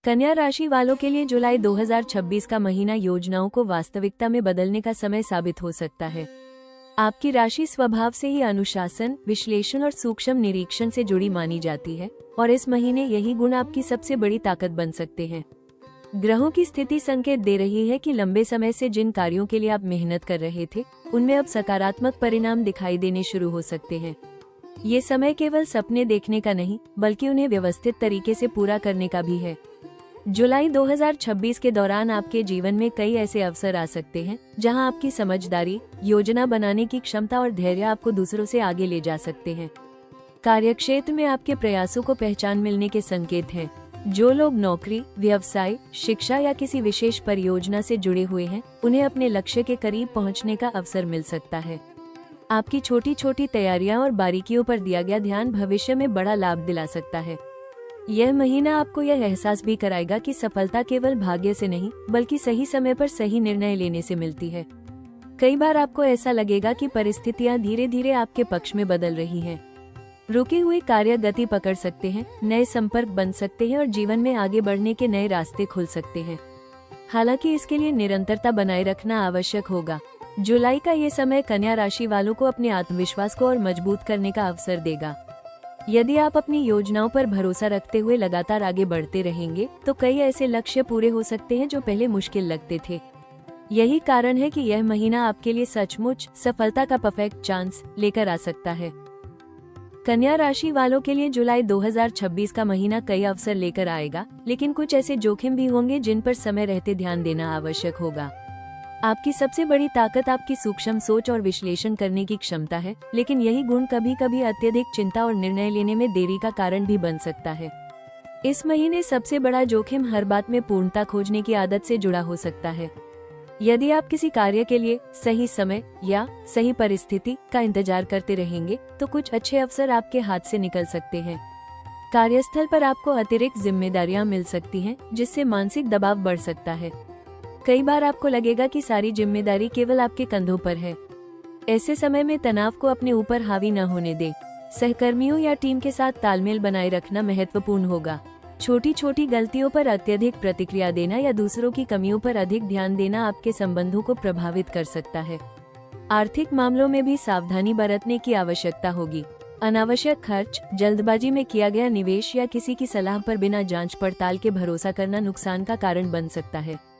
कन्या राशि वालों के लिए जुलाई 2026 का महीना योजनाओं को वास्तविकता में बदलने का समय साबित हो सकता है। आपकी राशि स्वभाव से ही अनुशासन, विश्लेषण और सूक्ष्म निरीक्षण से जुड़ी मानी जाती है और इस महीने यही गुण आपकी सबसे बड़ी ताकत बन सकते हैं। ग्रहों की स्थिति संकेत दे रही है कि लंबे समय से जिन कार्यों के लिए आप मेहनत कर रहे थे, उनमें अब सकारात्मक परिणाम दिखाई देने शुरू हो सकते हैं। ये समय केवल सपने देखने का नहीं, बल्कि उन्हें व्यवस्थित तरीके से पूरा करने का भी है। जुलाई 2026 के दौरान आपके जीवन में कई ऐसे अवसर आ सकते हैं जहां आपकी समझदारी, योजना बनाने की क्षमता और धैर्य आपको दूसरों से आगे ले जा सकते हैं। कार्यक्षेत्र में आपके प्रयासों को पहचान मिलने के संकेत हैं। जो लोग नौकरी, व्यवसाय, शिक्षा या किसी विशेष परियोजना से जुड़े हुए हैं, उन्हें अपने लक्ष्य के करीब पहुंचने का अवसर मिल सकता है। आपकी छोटी छोटी तैयारियां और बारीकियों पर दिया गया ध्यान भविष्य में बड़ा लाभ दिला सकता है। यह महीना आपको यह एहसास भी कराएगा कि सफलता केवल भाग्य से नहीं, बल्कि सही समय पर सही निर्णय लेने से मिलती है। कई बार आपको ऐसा लगेगा कि परिस्थितियां धीरे धीरे आपके पक्ष में बदल रही हैं। रुके हुए कार्य गति पकड़ सकते हैं, नए संपर्क बन सकते हैं और जीवन में आगे बढ़ने के नए रास्ते खुल सकते हैं। हालांकि इसके लिए निरंतरता बनाए रखना आवश्यक होगा। जुलाई का ये समय कन्या राशि वालों को अपने आत्मविश्वास को और मजबूत करने का अवसर देगा। यदि आप अपनी योजनाओं पर भरोसा रखते हुए लगातार आगे बढ़ते रहेंगे, तो कई ऐसे लक्ष्य पूरे हो सकते हैं जो पहले मुश्किल लगते थे। यही कारण है कि यह महीना आपके लिए सचमुच सफलता का परफेक्ट चांस लेकर आ सकता है। कन्या राशि वालों के लिए जुलाई 2026 का महीना कई अवसर लेकर आएगा, लेकिन कुछ ऐसे जोखिम भी होंगे जिन पर समय रहते ध्यान देना आवश्यक होगा। आपकी सबसे बड़ी ताकत आपकी सूक्ष्म सोच और विश्लेषण करने की क्षमता है, लेकिन यही गुण कभी कभी अत्यधिक चिंता और निर्णय लेने में देरी का कारण भी बन सकता है। इस महीने सबसे बड़ा जोखिम हर बात में पूर्णता खोजने की आदत से जुड़ा हो सकता है। यदि आप किसी कार्य के लिए सही समय या सही परिस्थिति का इंतजार करते रहेंगे, तो कुछ अच्छे अवसर आपके हाथ से निकल सकते हैं। कार्यस्थल पर आपको अतिरिक्त जिम्मेदारियां मिल सकती हैं, जिससे मानसिक दबाव बढ़ सकता है। कई बार आपको लगेगा कि सारी जिम्मेदारी केवल आपके कंधों पर है। ऐसे समय में तनाव को अपने ऊपर हावी न होने दें। सहकर्मियों या टीम के साथ तालमेल बनाए रखना महत्वपूर्ण होगा। छोटी छोटी गलतियों पर अत्यधिक प्रतिक्रिया देना या दूसरों की कमियों पर अधिक ध्यान देना आपके संबंधों को प्रभावित कर सकता है। आर्थिक मामलों में भी सावधानी बरतने की आवश्यकता होगी। अनावश्यक खर्च, जल्दबाजी में किया गया निवेश या किसी की सलाह पर बिना जांच पड़ताल के भरोसा करना नुकसान का कारण बन सकता है।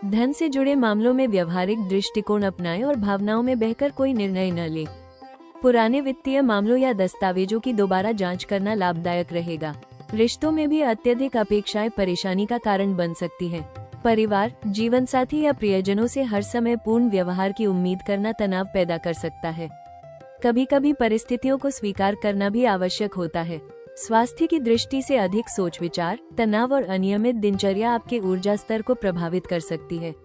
धन से जुड़े मामलों में व्यवहारिक दृष्टिकोण अपनाएं और भावनाओं में बहकर कोई निर्णय न लें। पुराने वित्तीय मामलों या दस्तावेजों की दोबारा जांच करना लाभदायक रहेगा। रिश्तों में भी अत्यधिक अपेक्षाएं परेशानी का कारण बन सकती हैं। परिवार, जीवनसाथी या प्रियजनों से हर समय पूर्ण व्यवहार की उम्मीद करना तनाव पैदा कर सकता है। कभी कभी परिस्थितियों को स्वीकार करना भी आवश्यक होता है। स्वास्थ्य की दृष्टि से अधिक सोच विचार, तनाव और अनियमित दिनचर्या आपके ऊर्जा स्तर को प्रभावित कर सकती है।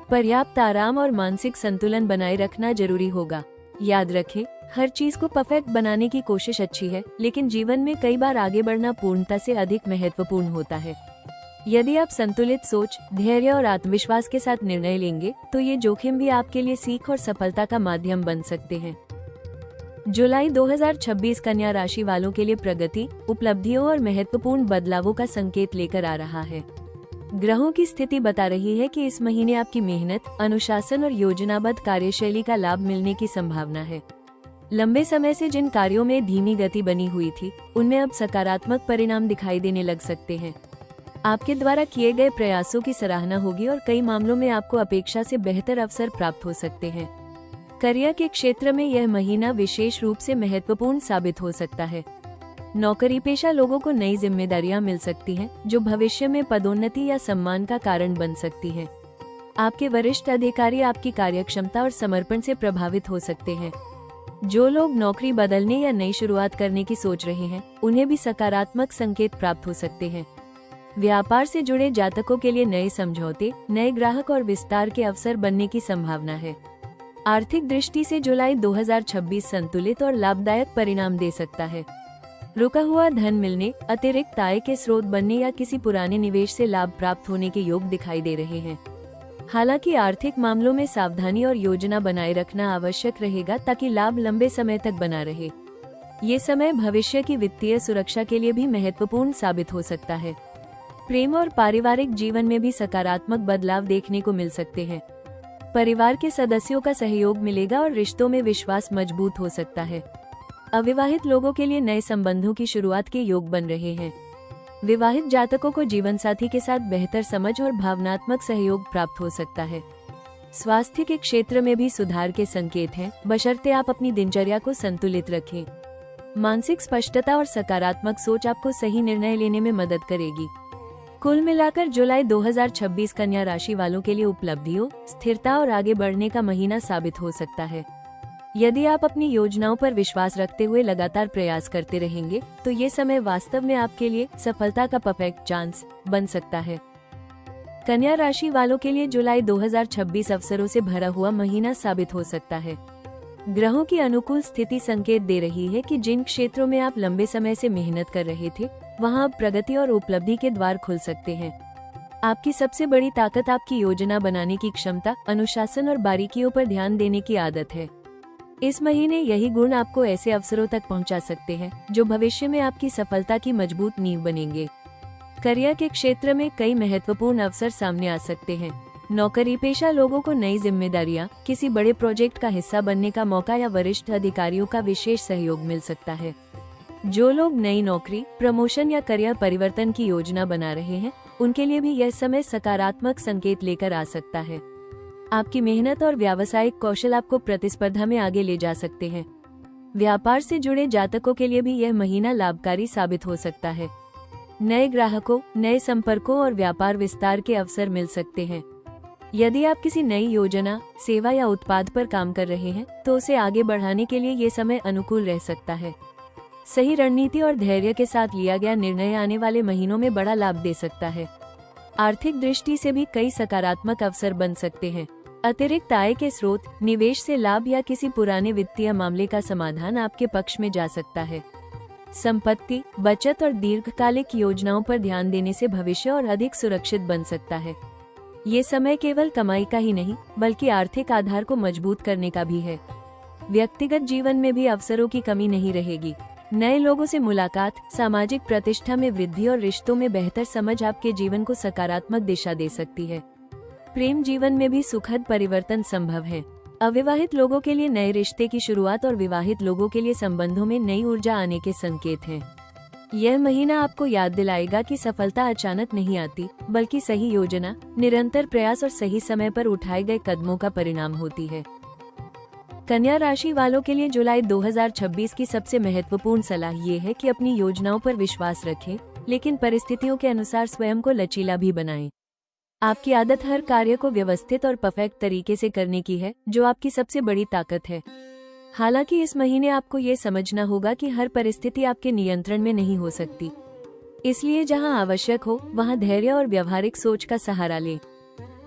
पर्याप्त आराम और मानसिक संतुलन बनाए रखना जरूरी होगा। याद रखें, हर चीज को परफेक्ट बनाने की कोशिश अच्छी है, लेकिन जीवन में कई बार आगे बढ़ना पूर्णता से अधिक महत्वपूर्ण होता है। यदि आप संतुलित सोच, धैर्य और आत्मविश्वास के साथ निर्णय लेंगे, तो ये जोखिम भी आपके लिए सीख और सफलता का माध्यम बन सकते हैं। जुलाई 2026 कन्या राशि वालों के लिए प्रगति, उपलब्धियों और महत्वपूर्ण बदलावों का संकेत लेकर आ रहा है। ग्रहों की स्थिति बता रही है कि इस महीने आपकी मेहनत, अनुशासन और योजनाबद्ध कार्यशैली का लाभ मिलने की संभावना है। लंबे समय से जिन कार्यों में धीमी गति बनी हुई थी, उनमें अब सकारात्मक परिणाम दिखाई देने लग सकते हैं। आपके द्वारा किए गए प्रयासों की सराहना होगी और कई मामलों में आपको अपेक्षा से बेहतर अवसर प्राप्त हो सकते हैं। करियर के क्षेत्र में यह महीना विशेष रूप से महत्वपूर्ण साबित हो सकता है। नौकरी पेशा लोगों को नई जिम्मेदारियां मिल सकती हैं, जो भविष्य में पदोन्नति या सम्मान का कारण बन सकती हैं। आपके वरिष्ठ अधिकारी आपकी कार्यक्षमता और समर्पण से प्रभावित हो सकते हैं। जो लोग नौकरी बदलने या नई शुरुआत करने की सोच रहे हैं, उन्हें भी सकारात्मक संकेत प्राप्त हो सकते हैं। व्यापार से जुड़े जातकों के लिए नए समझौते, नए ग्राहक और विस्तार के अवसर बनने की संभावना है। आर्थिक दृष्टि से जुलाई 2026 संतुलित और लाभदायक परिणाम दे सकता है। रुका हुआ धन मिलने, अतिरिक्त आय के स्रोत बनने या किसी पुराने निवेश से लाभ प्राप्त होने के योग दिखाई दे रहे हैं। हालांकि आर्थिक मामलों में सावधानी और योजना बनाए रखना आवश्यक रहेगा ताकि लाभ लंबे समय तक बना रहे। ये समय भविष्य की वित्तीय सुरक्षा के लिए भी महत्वपूर्ण साबित हो सकता है। प्रेम और पारिवारिक जीवन में भी सकारात्मक बदलाव देखने को मिल सकते हैं। परिवार के सदस्यों का सहयोग मिलेगा और रिश्तों में विश्वास मजबूत हो सकता है। अविवाहित लोगों के लिए नए संबंधों की शुरुआत के योग बन रहे हैं। विवाहित जातकों को जीवनसाथी के साथ बेहतर समझ और भावनात्मक सहयोग प्राप्त हो सकता है। स्वास्थ्य के क्षेत्र में भी सुधार के संकेत हैं, बशर्ते आप अपनी दिनचर्या को संतुलित रखें। मानसिक स्पष्टता और सकारात्मक सोच आपको सही निर्णय लेने में मदद करेगी। कुल मिलाकर जुलाई 2026 कन्या राशि वालों के लिए उपलब्धियों, स्थिरता और आगे बढ़ने का महीना साबित हो सकता है। यदि आप अपनी योजनाओं पर विश्वास रखते हुए लगातार प्रयास करते रहेंगे, तो ये समय वास्तव में आपके लिए सफलता का परफेक्ट चांस बन सकता है। कन्या राशि वालों के लिए जुलाई 2026 अवसरों से भरा हुआ महीना साबित हो सकता है। ग्रहों की अनुकूल स्थिति संकेत दे रही है कि जिन क्षेत्रों में आप लंबे समय से मेहनत कर रहे थे, वहां अब प्रगति और उपलब्धि के द्वार खुल सकते हैं। आपकी सबसे बड़ी ताकत आपकी योजना बनाने की क्षमता, अनुशासन और बारीकियों पर ध्यान देने की आदत है। इस महीने यही गुण आपको ऐसे अवसरों तक पहुंचा सकते हैं जो भविष्य में आपकी सफलता की मजबूत नींव बनेंगे। करियर के क्षेत्र में कई महत्वपूर्ण अवसर सामने आ सकते हैं। नौकरी पेशा लोगों को नई जिम्मेदारियां, किसी बड़े प्रोजेक्ट का हिस्सा बनने का मौका या वरिष्ठ अधिकारियों का विशेष सहयोग मिल सकता है। जो लोग नई नौकरी, प्रमोशन या करियर परिवर्तन की योजना बना रहे हैं, उनके लिए भी यह समय सकारात्मक संकेत लेकर आ सकता है। आपकी मेहनत और व्यावसायिक कौशल आपको प्रतिस्पर्धा में आगे ले जा सकते हैं। व्यापार से जुड़े जातकों के लिए भी यह महीना लाभकारी साबित हो सकता है। नए ग्राहकों, नए संपर्कों और व्यापार विस्तार के अवसर मिल सकते हैं। यदि आप किसी नई योजना, सेवा या उत्पाद पर काम कर रहे हैं, तो उसे आगे बढ़ाने के लिए ये समय अनुकूल रह सकता है। सही रणनीति और धैर्य के साथ लिया गया निर्णय आने वाले महीनों में बड़ा लाभ दे सकता है। आर्थिक दृष्टि से भी कई सकारात्मक अवसर बन सकते हैं। अतिरिक्त आय के स्रोत, निवेश से लाभ या किसी पुराने वित्तीय मामले का समाधान आपके पक्ष में जा सकता है। संपत्ति, बचत और दीर्घकालिक योजनाओं पर ध्यान देने से भविष्य और अधिक सुरक्षित बन सकता है। ये समय केवल कमाई का ही नहीं, बल्कि आर्थिक आधार को मजबूत करने का भी है। व्यक्तिगत जीवन में भी अवसरों की कमी नहीं रहेगी। नए लोगों से मुलाकात, सामाजिक प्रतिष्ठा में वृद्धि और रिश्तों में बेहतर समझ आपके जीवन को सकारात्मक दिशा दे सकती है। प्रेम जीवन में भी सुखद परिवर्तन संभव है। अविवाहित लोगों के लिए नए रिश्ते की शुरुआत और विवाहित लोगों के लिए संबंधों में नई ऊर्जा आने के संकेत हैं। यह महीना आपको याद दिलाएगा कि सफलता अचानक नहीं आती, बल्कि सही योजना, निरंतर प्रयास और सही समय पर उठाए गए कदमों का परिणाम होती है। कन्या राशि वालों के लिए जुलाई 2026 की सबसे महत्वपूर्ण सलाह ये है कि अपनी योजनाओं पर विश्वास रखें, लेकिन परिस्थितियों के अनुसार स्वयं को लचीला भी बनाएं। आपकी आदत हर कार्य को व्यवस्थित और परफेक्ट तरीके से करने की है, जो आपकी सबसे बड़ी ताकत है। हालांकि इस महीने आपको ये समझना होगा कि हर परिस्थिति आपके नियंत्रण में नहीं हो सकती। इसलिए जहां आवश्यक हो, वहां धैर्य और व्यवहारिक सोच का सहारा लें।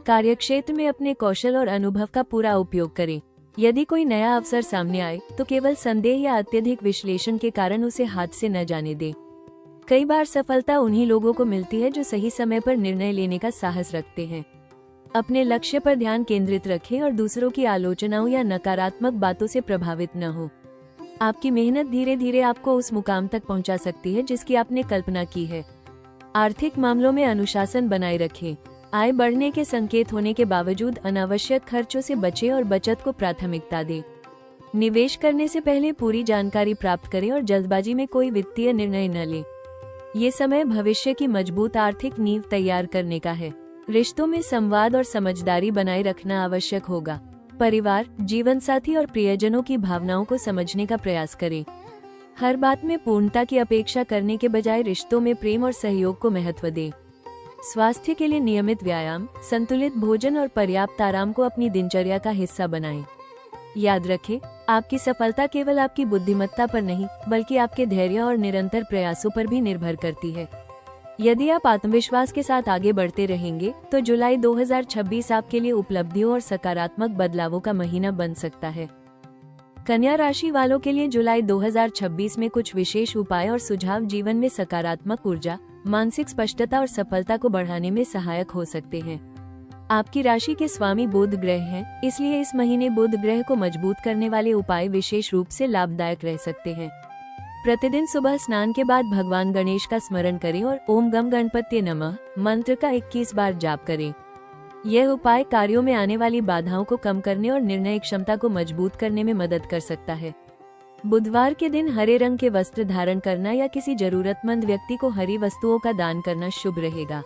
कार्यक्षेत्र में अपने कौशल और अनुभव का पूरा उपयोग करें। यदि कोई नया अवसर सामने आए, तो केवल संदेह या अत्यधिक विश्लेषण के कारण उसे हाथ से न जाने दें। कई बार सफलता उन्हीं लोगों को मिलती है जो सही समय पर निर्णय लेने का साहस रखते हैं। अपने लक्ष्य पर ध्यान केंद्रित रखें और दूसरों की आलोचनाओं या नकारात्मक बातों से प्रभावित न हो। आपकी मेहनत धीरे धीरे आपको उस मुकाम तक पहुंचा सकती है जिसकी आपने कल्पना की है। आर्थिक मामलों में अनुशासन बनाए रखें। आय बढ़ने के संकेत होने के बावजूद अनावश्यक खर्चों से बचें और बचत को प्राथमिकता दें। निवेश करने से पहले पूरी जानकारी प्राप्त करें और जल्दबाजी में कोई वित्तीय निर्णय न लें। ये समय भविष्य की मजबूत आर्थिक नींव तैयार करने का है। रिश्तों में संवाद और समझदारी बनाए रखना आवश्यक होगा। परिवार, जीवनसाथी और प्रियजनों की भावनाओं को समझने का प्रयास करें। हर बात में पूर्णता की अपेक्षा करने के बजाय रिश्तों में प्रेम और सहयोग को महत्व दें। स्वास्थ्य के लिए नियमित व्यायाम, संतुलित भोजन और पर्याप्त आराम को अपनी दिनचर्या का हिस्सा बनाएं। याद रखें, आपकी सफलता केवल आपकी बुद्धिमत्ता पर नहीं, बल्कि आपके धैर्य और निरंतर प्रयासों पर भी निर्भर करती है। यदि आप आत्मविश्वास के साथ आगे बढ़ते रहेंगे, तो जुलाई 2026 आपके लिए उपलब्धियों और सकारात्मक बदलावों का महीना बन सकता है। कन्या राशि वालों के लिए जुलाई 2026 में कुछ विशेष उपाय और सुझाव जीवन में सकारात्मक ऊर्जा, मानसिक स्पष्टता और सफलता को बढ़ाने में सहायक हो सकते हैं। आपकी राशि के स्वामी बुध ग्रह हैं, इसलिए इस महीने बुध ग्रह को मजबूत करने वाले उपाय विशेष रूप से लाभदायक रह सकते हैं। प्रतिदिन सुबह स्नान के बाद भगवान गणेश का स्मरण करें और ओम गम गणपत्ये नमः मंत्र का 21 बार जाप करें। यह उपाय कार्यों में आने वाली बाधाओं को कम करने और निर्णय क्षमता को मजबूत करने में मदद कर सकता है। बुधवार के दिन हरे रंग के वस्त्र धारण करना या किसी जरूरतमंद व्यक्ति को हरी वस्तुओं का दान करना शुभ रहेगा।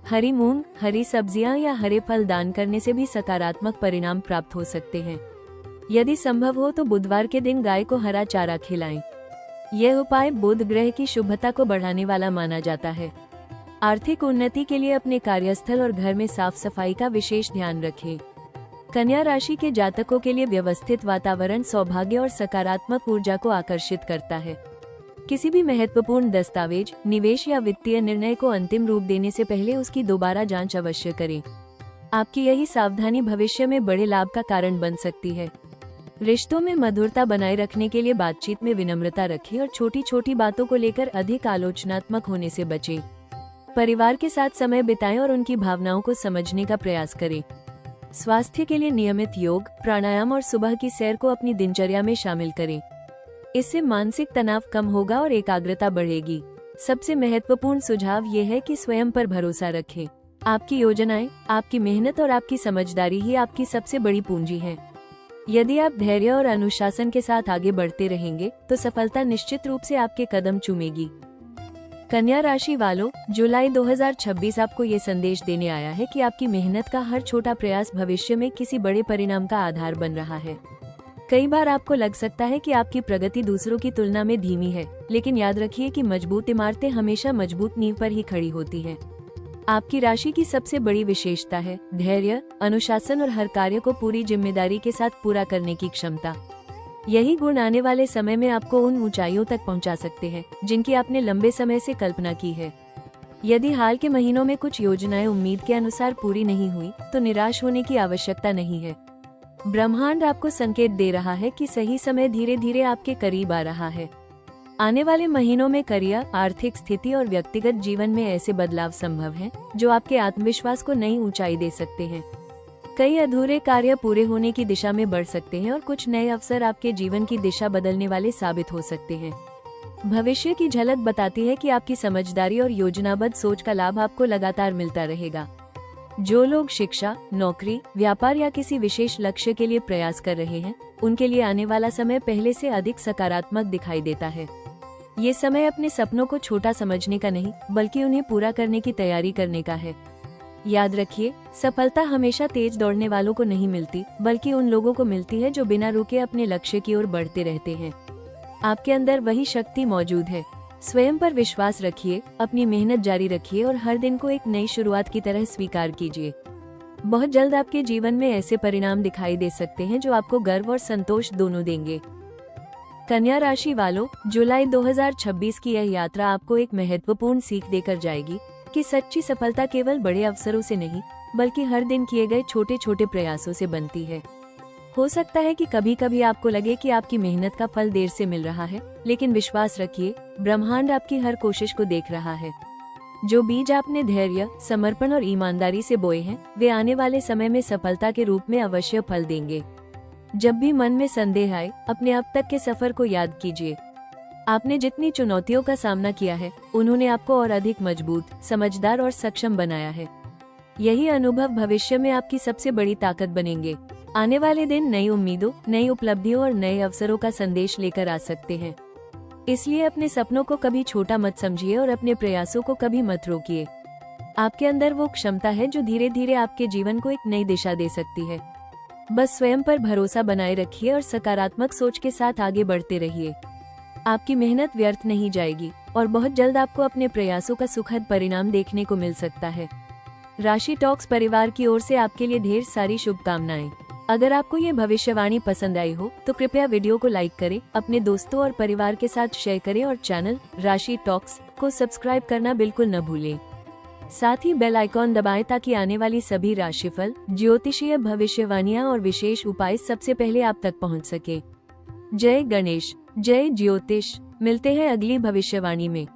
हरी मूंग, हरी सब्जियां या हरे फल दान करने से भी सकारात्मक परिणाम प्राप्त हो सकते हैं। यदि संभव हो तो बुधवार के दिन गाय को हरा चारा खिलाएं। यह उपाय बुध ग्रह की शुभता को बढ़ाने वाला माना जाता है। आर्थिक उन्नति के लिए अपने कार्यस्थल और घर में साफ सफाई का विशेष ध्यान रखें। कन्या राशि के जातकों के लिए व्यवस्थित वातावरण सौभाग्य और सकारात्मक ऊर्जा को आकर्षित करता है। किसी भी महत्वपूर्ण दस्तावेज, निवेश या वित्तीय निर्णय को अंतिम रूप देने से पहले उसकी दोबारा जांच अवश्य करें। आपकी यही सावधानी भविष्य में बड़े लाभ का कारण बन सकती है। रिश्तों में मधुरता बनाए रखने के लिए बातचीत में विनम्रता रखें और छोटी छोटी बातों को लेकर अधिक आलोचनात्मक होने से बचें। परिवार के साथ समय बिताएं और उनकी भावनाओं को समझने का प्रयास करें। स्वास्थ्य के लिए नियमित योग, प्राणायाम और सुबह की सैर को अपनी दिनचर्या में शामिल करें। इससे मानसिक तनाव कम होगा और एकाग्रता बढ़ेगी। सबसे महत्वपूर्ण सुझाव ये है कि स्वयं पर भरोसा रखें। आपकी योजनाएं, आपकी मेहनत और आपकी समझदारी ही आपकी सबसे बड़ी पूंजी है। यदि आप धैर्य और अनुशासन के साथ आगे बढ़ते रहेंगे तो सफलता निश्चित रूप से आपके कदम चूमेगी। कन्या राशि वालों, जुलाई 2026 आपको ये संदेश देने आया है कि आपकी मेहनत का हर छोटा प्रयास भविष्य में किसी बड़े परिणाम का आधार बन रहा है। कई बार आपको लग सकता है कि आपकी प्रगति दूसरों की तुलना में धीमी है, लेकिन याद रखिए कि मजबूत इमारतें हमेशा मजबूत नींव पर ही खड़ी होती हैं। आपकी राशि की सबसे बड़ी विशेषता है धैर्य, अनुशासन और हर कार्य को पूरी जिम्मेदारी के साथ पूरा करने की क्षमता। यही गुण आने वाले समय में आपको उन ऊंचाइयों तक पहुंचा सकते हैं जिनकी आपने लंबे समय से कल्पना की है। यदि हाल के महीनों में कुछ योजनाएं उम्मीद के अनुसार पूरी नहीं हुई तो निराश होने की आवश्यकता नहीं है। ब्रह्मांड आपको संकेत दे रहा है कि सही समय धीरे धीरे आपके करीब आ रहा है। आने वाले महीनों में करियर, आर्थिक स्थिति और व्यक्तिगत जीवन में ऐसे बदलाव संभव हैं जो आपके आत्मविश्वास को नई ऊंचाई दे सकते हैं। कई अधूरे कार्य पूरे होने की दिशा में बढ़ सकते हैं और कुछ नए अवसर आपके जीवन की दिशा बदलने वाले साबित हो सकते हैं। भविष्य की झलक बताती है कि आपकी समझदारी और योजनाबद्ध सोच का लाभ आपको लगातार मिलता रहेगा। जो लोग शिक्षा, नौकरी, व्यापार या किसी विशेष लक्ष्य के लिए प्रयास कर रहे हैं, उनके लिए आने वाला समय पहले से अधिक सकारात्मक दिखाई देता है। ये समय अपने सपनों को छोटा समझने का नहीं, बल्कि उन्हें पूरा करने की तैयारी करने का है। याद रखिए, सफलता हमेशा तेज दौड़ने वालों को नहीं मिलती, बल्कि उन लोगों को मिलती है जो बिना रुके अपने लक्ष्य की ओर बढ़ते रहते हैं। आपके अंदर वही शक्ति मौजूद है। स्वयं पर विश्वास रखिए, अपनी मेहनत जारी रखिए और हर दिन को एक नई शुरुआत की तरह स्वीकार कीजिए। बहुत जल्द आपके जीवन में ऐसे परिणाम दिखाई दे सकते हैं जो आपको गर्व और संतोष दोनों देंगे। कन्या राशि वालों, जुलाई 2026 की यह यात्रा आपको एक महत्वपूर्ण सीख देकर जाएगी कि सच्ची सफलता केवल बड़े अवसरों से नहीं, बल्कि हर दिन किए गए छोटे छोटे प्रयासों से बनती है। हो सकता है कि कभी कभी आपको लगे कि आपकी मेहनत का फल देर से मिल रहा है, लेकिन विश्वास रखिए, ब्रह्मांड आपकी हर कोशिश को देख रहा है। जो बीज आपने धैर्य, समर्पण और ईमानदारी से बोए हैं, वे आने वाले समय में सफलता के रूप में अवश्य फल देंगे। जब भी मन में संदेह आए, अपने अब तक के सफर को याद कीजिए। आपने जितनी चुनौतियों का सामना किया है, उन्होंने आपको और अधिक मजबूत, समझदार और सक्षम बनाया है। यही अनुभव भविष्य में आपकी सबसे बड़ी ताकत बनेंगे। आने वाले दिन नई उम्मीदों, नई उपलब्धियों और नए अवसरों का संदेश लेकर आ सकते हैं। इसलिए अपने सपनों को कभी छोटा मत समझिए और अपने प्रयासों को कभी मत रोकिए। आपके अंदर वो क्षमता है जो धीरे धीरे आपके जीवन को एक नई दिशा दे सकती है। बस स्वयं पर भरोसा बनाए रखिए और सकारात्मक सोच के साथ आगे बढ़ते रहिए। आपकी मेहनत व्यर्थ नहीं जाएगी और बहुत जल्द आपको अपने प्रयासों का सुखद परिणाम देखने को मिल सकता है। राशि टॉक्स परिवार की ओर से आपके लिए ढेर सारी शुभकामनाएं। अगर आपको ये भविष्यवाणी पसंद आई हो तो कृपया वीडियो को लाइक करें, अपने दोस्तों और परिवार के साथ शेयर करें और चैनल राशि टॉक्स को सब्सक्राइब करना बिल्कुल न भूलें। साथ ही बेल आइकॉन दबाएं ताकि आने वाली सभी राशिफल, ज्योतिषीय भविष्यवाणियां और विशेष उपाय सबसे पहले आप तक पहुंच सके। जय गणेश, जय ज्योतिष। मिलते हैं अगली भविष्यवाणी में।